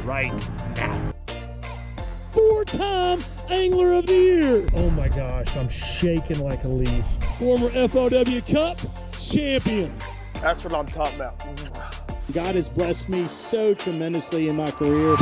right now. 4-time Angler of the Year. Oh my gosh, I'm shaking like a leaf. Former FOW Cup champion. That's what I'm talking about. God has blessed me so tremendously in my career.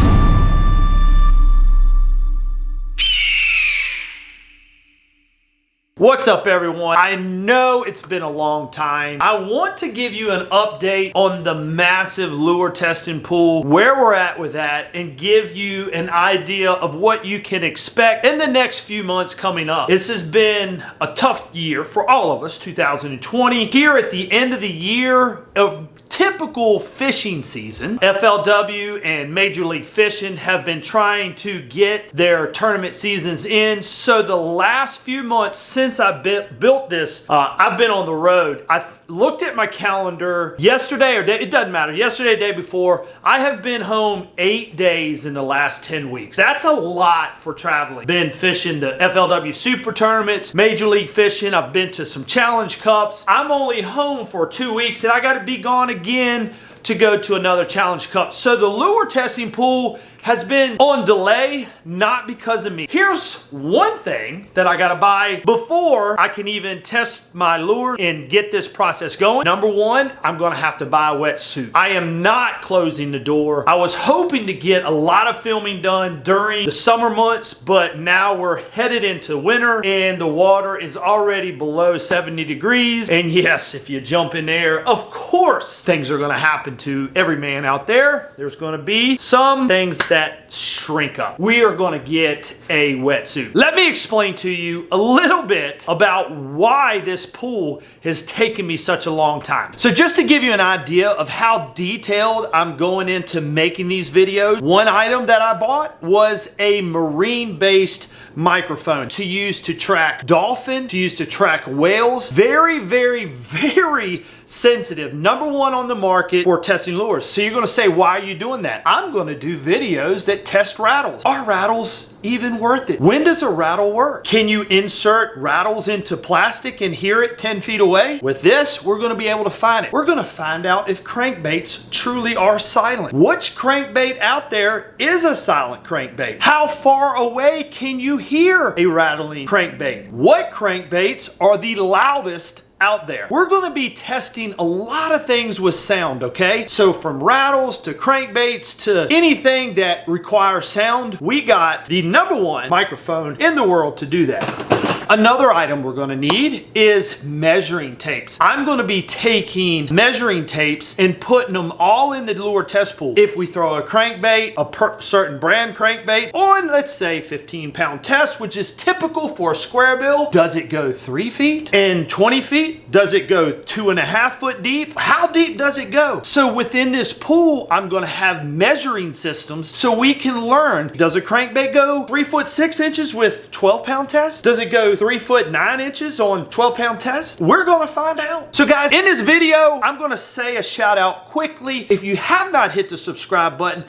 What's up, everyone? I know it's been a long time. I want to give you an update on the massive lure testing pool, where we're at with that, and give you an idea of what you can expect in the next few months coming up. This has been a tough year for all of us, 2020. Here at the end of the year of typical fishing season, FLW and Major League Fishing have been trying to get their tournament seasons in. So the last few months since I built this, I've been on the road. I looked at my calendar yesterday or it doesn't matter, yesterday, day before. I have been home 8 days in the last 10 weeks. That's a lot for traveling. Been fishing the FLW Super Tournaments, Major League Fishing. I've been to some Challenge Cups. I'm only home for 2 weeks and I got to be gone again to go to another Challenge Cup. So the lure testing pool has been on delay, not because of me. Here's one thing that I gotta buy before I can even test my lure and get this process going. Number one, I'm gonna have to buy a wetsuit. I am not closing the door. I was hoping to get a lot of filming done during the summer months, but now we're headed into winter and the water is already below 70 degrees. And yes, if you jump in there, of course, things are gonna happen to every man out there. There's gonna be some things that shrink up. We are going to get a wetsuit. Let me explain to you a little bit about why this pool has taken me such a long time. So just to give you an idea of how detailed I'm going into making these videos, one item that I bought was a marine-based microphone to use to track dolphin, to use to track whales. Very, very, very sensitive. Number one on the market for testing lures. So you're going to say, why are you doing that? I'm going to do videos that test rattles. Are rattles even worth it? When does a rattle work? Can you insert rattles into plastic and hear it 10 feet away? With this, we're going to be able to find it. We're going to find out if crankbaits truly are silent. Which crankbait out there is a silent crankbait? How far away can you hear a rattling crankbait? What crankbaits are the loudest out there? We're going to be testing a lot of things with sound, okay? So from rattles to crankbaits to anything that requires sound, we got the number one microphone in the world to do that. Another item we're going to need is measuring tapes. I'm going to be taking measuring tapes and putting them all in the lure test pool. If we throw a crankbait, a certain brand crankbait, on let's say 15-pound test, which is typical for a square bill, does it go 3 feet and 20 feet? Does it go 2.5 foot deep? How deep does it go? So within this pool, I'm going to have measuring systems so we can learn. Does a crankbait go 3 foot 6 inches with 12-pound test? Does it go 3 foot 9 inches on 12-pound test? We're going to find out. So guys, in this video, I'm going to say a shout out quickly. If you have not hit the subscribe button,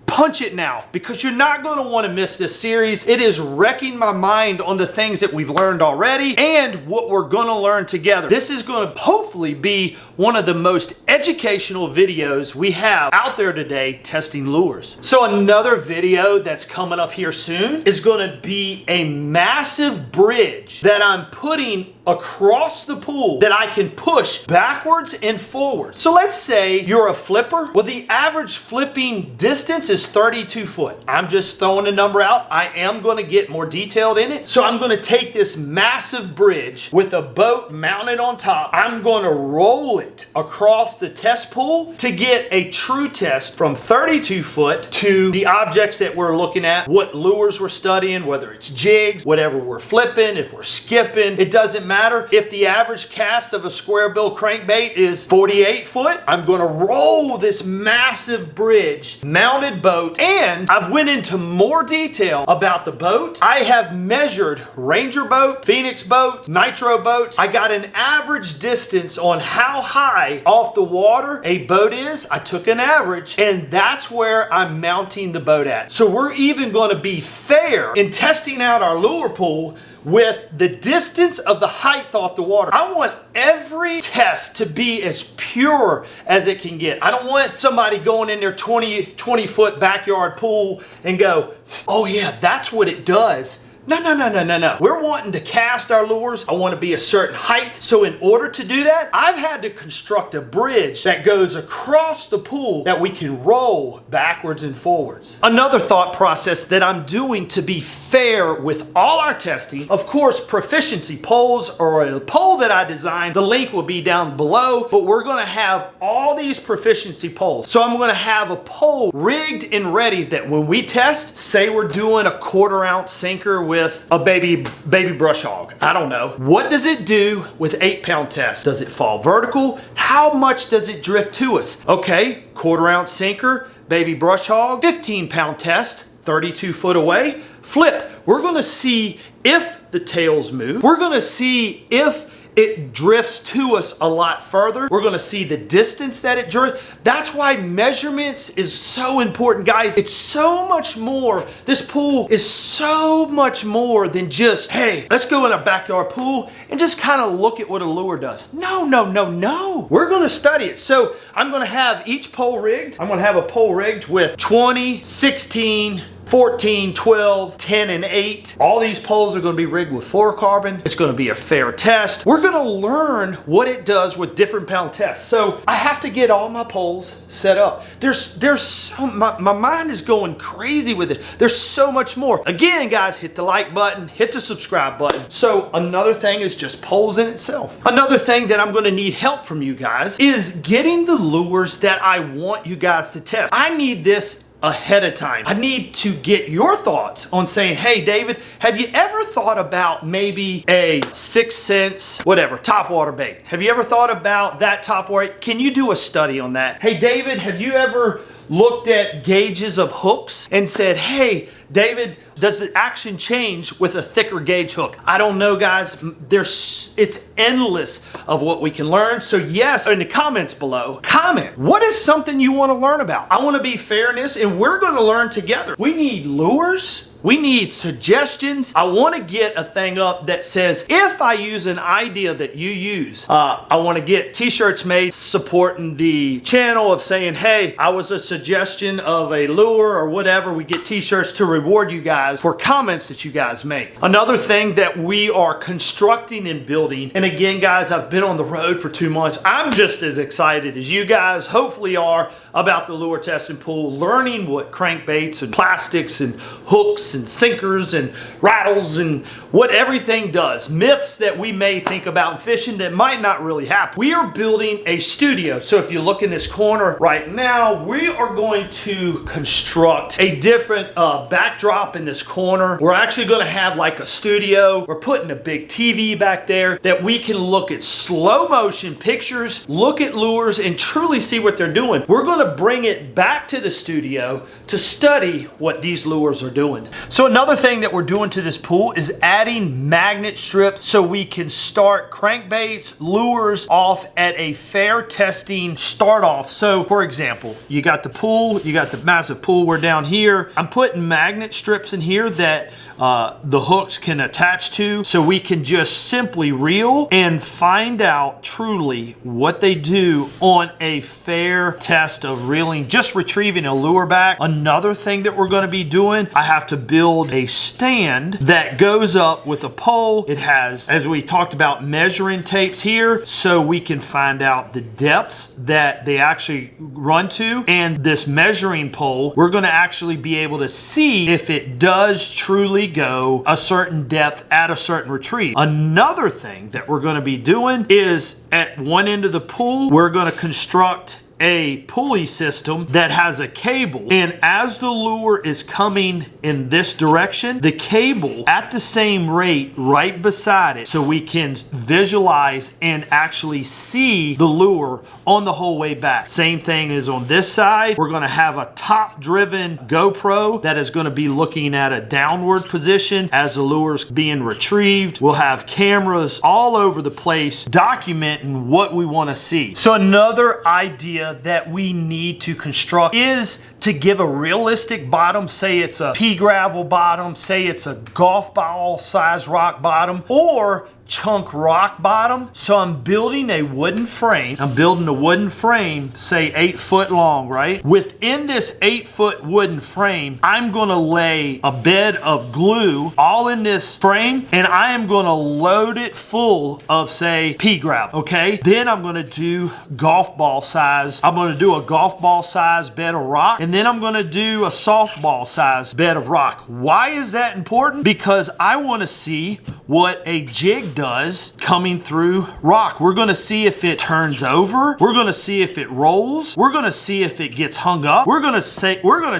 punch it now, because you're not going to want to miss this series. It is wrecking my mind on the things that we've learned already and what we're going to learn together. This is going to hopefully be one of the most educational videos we have out there today testing lures. So another video that's coming up here soon is going to be a massive bridge that I'm putting across the pool that I can push backwards and forwards. So let's say you're a flipper. Well, the average flipping distance is 32 foot. I'm just throwing a number out. I am going to get more detailed in it. So I'm going to take this massive bridge with a boat mounted on top. I'm going to roll it across the test pool to get a true test from 32 foot to the objects that we're looking at, what lures we're studying, whether it's jigs, whatever we're flipping, if we're skipping, it doesn't matter. If the average cast of a square bill crankbait is 48 foot, I'm going to roll this massive bridge, mounted boat, and I've went into more detail about the boat. I have measured Ranger boat, Phoenix boats, Nitro boats. I got an average distance on how high off the water a boat is. I took an average, and that's where I'm mounting the boat at. So we're even going to be fair in testing out our lure pool. with the distance of the height off the water. I want every test to be as pure as it can get. I don't want somebody going in their 20-foot backyard pool and go, oh yeah, that's what it does. No, no, no, no, no, no. We're wanting to cast our lures. I want to be a certain height. So in order to do that, I've had to construct a bridge that goes across the pool that we can roll backwards and forwards. Another thought process that I'm doing to be fair with all our testing, of course, Proficiency poles or a pole that I designed, the link will be down below, but we're going to have all these Proficiency poles. So I'm going to have a pole rigged and ready that when we test, say we're doing a 1/4 ounce sinker with a baby brush hog. I don't know. What does it do with 8-pound test? Does it fall vertical? How much does it drift to us? Okay, 1/4 ounce sinker, baby brush hog, 15-pound test, 32 foot away. Flip. We're going to see if the tails move. We're going to see if it drifts to us a lot further. We're gonna see the distance that it drifts. That's why measurements is so important, guys. It's so much more. This pool is so much more than just, hey, let's go in a backyard pool and just kind of look at what a lure does. No, no, no, no. We're gonna study it. So I'm gonna have each pole rigged. I'm gonna have a pole rigged with 20, 16, 14, 12, 10, and 8. All these poles are going to be rigged with fluorocarbon. It's going to be a fair test. We're going to learn what it does with different pound tests. So I have to get all my poles set up. There's so, my mind is going crazy with it. There's so much more. Again, guys, hit the like button, hit the subscribe button. So another thing is just poles in itself. Another thing that I'm going to need help from you guys is getting the lures that I want you guys to test. I need this ahead of time. I need to get your thoughts on saying, hey David, have you ever thought about maybe a 6 cents, whatever, topwater bait? Have you ever thought about that topwater? Can you do a study on that? Hey David, have you ever looked at gauges of hooks and said, hey David, does the action change with a thicker gauge hook? I don't know, guys. It's endless of what we can learn. So yes, in the comments below, comment. What is something you want to learn about? I want to be fair in this, and we're going to learn together. We need lures. We need suggestions. I want to get a thing up that says, if I use an idea that you use, I want to get t-shirts made supporting the channel of saying, hey, I was a suggestion of a lure or whatever. We get t-shirts to reward you guys for comments that you guys make. Another thing that we are constructing and building, and again, guys, I've been on the road for 2 months. I'm just as excited as you guys hopefully are about the lure testing pool, learning what crankbaits and plastics and hooks and sinkers and rattles and what everything does. Myths that we may think about in fishing that might not really happen. We are building a studio. So if you look in this corner right now, we are going to construct a different backdrop in this corner. We're actually going to have like a studio. We're putting a big TV back there that we can look at slow motion pictures, look at lures, and truly see what they're doing. We're going to bring it back to the studio to study what these lures are doing. So another thing that we're doing to this pool is adding magnet strips so we can start crankbaits, lures off at a fair testing start off. So for example, you got the pool, you got the massive pool, we're down here. I'm putting magnet strips in here that the hooks can attach to, so we can just simply reel and find out truly what they do on a fair test of reeling, just retrieving a lure back. Another thing that we're going to be doing, I have to build a stand that goes up with a pole. It has, as we talked about, measuring tapes here so we can find out the depths that they actually run to, and this measuring pole, we're going to actually be able to see if it does truly go a certain depth at a certain retrieve. Another thing that we're going to be doing is at one end of the pool, we're going to construct a pulley system that has a cable, and as the lure is coming in this direction, the cable at the same rate right beside it, so we can visualize and actually see the lure on the whole way back. Same thing is on this side. We're going to have a top driven GoPro that is going to be looking at a downward position as the lure's being retrieved. We'll have cameras all over the place documenting what we want to see. So another idea area that we need to construct is to give a realistic bottom. Say it's a pea gravel bottom, say it's a golf ball size rock bottom, or chunk rock bottom. So I'm building a wooden frame. I'm building a wooden frame, say 8 foot long, right? Within this 8 foot wooden frame, I'm gonna lay a bed of glue all in this frame, and I am gonna load it full of, say, pea gravel, okay? Then I'm gonna do golf ball size. I'm gonna do a golf ball size bed of rock, and then I'm gonna do a softball size bed of rock. Why is that important? Because I wanna see what a jig does coming through rock. We're gonna see if it turns over. We're gonna see if it rolls. We're gonna see if it gets hung up. We're gonna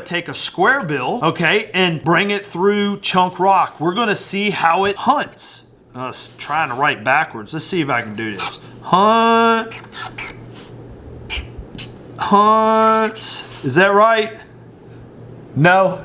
take a square bill, okay, and bring it through chunk rock. We're gonna see how it hunts. I was trying to write backwards. Let's see if I can do this. Hunts. Is that right? No.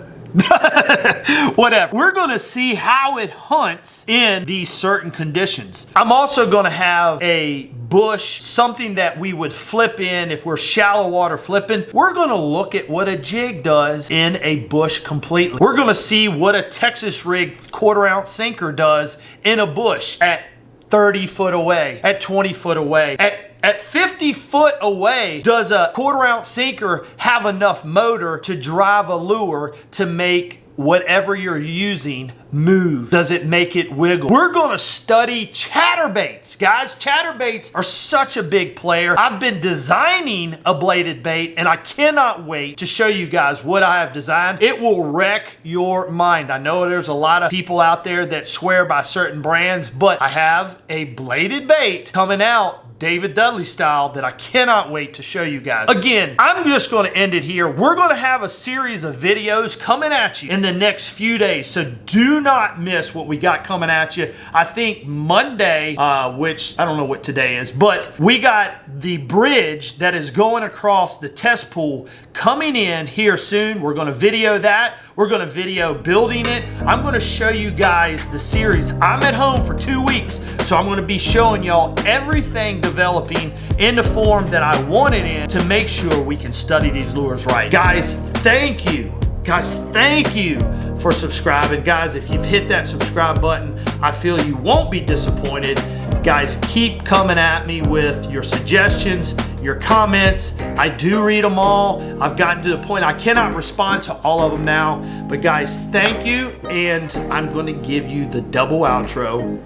Whatever. We're gonna see how it hunts in these certain conditions. I'm also gonna have a bush, something that we would flip in if we're shallow water flipping. We're gonna look at what a jig does in a bush completely. We're gonna see what a Texas rig 1/4 ounce sinker does in a bush at 30 foot away, at 20 foot away, at 50 foot away. Does a 1/4 ounce sinker have enough motor to drive a lure to make whatever you're using move? Does it make it wiggle? We're gonna study chatterbaits, guys. Chatterbaits are such a big player. I've been designing a bladed bait, and I cannot wait to show you guys what I have designed. It will wreck your mind. I know there's a lot of people out there that swear by certain brands, but I have a bladed bait coming out David Dudley style that I cannot wait to show you guys. Again, I'm just going to end it here. We're going to have a series of videos coming at you in the next few days, so do not miss what we got coming at you. I think Monday, which I don't know what today is, but we got the bridge that is going across the test pool coming in here soon. We're going to video that. We're going to video building it. I'm going to show you guys the series. I'm at home for 2 weeks, so I'm going to be showing y'all everything developing in the form that I want it in to make sure we can study these lures right. Guys, thank you. Guys, thank you for subscribing. Guys, if you've hit that subscribe button, I feel you won't be disappointed. Guys, keep coming at me with your suggestions, your comments. I do read them all. I've gotten to the point I cannot respond to all of them now. But guys, thank you, and I'm going to give you the double outro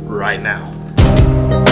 right now. Bye.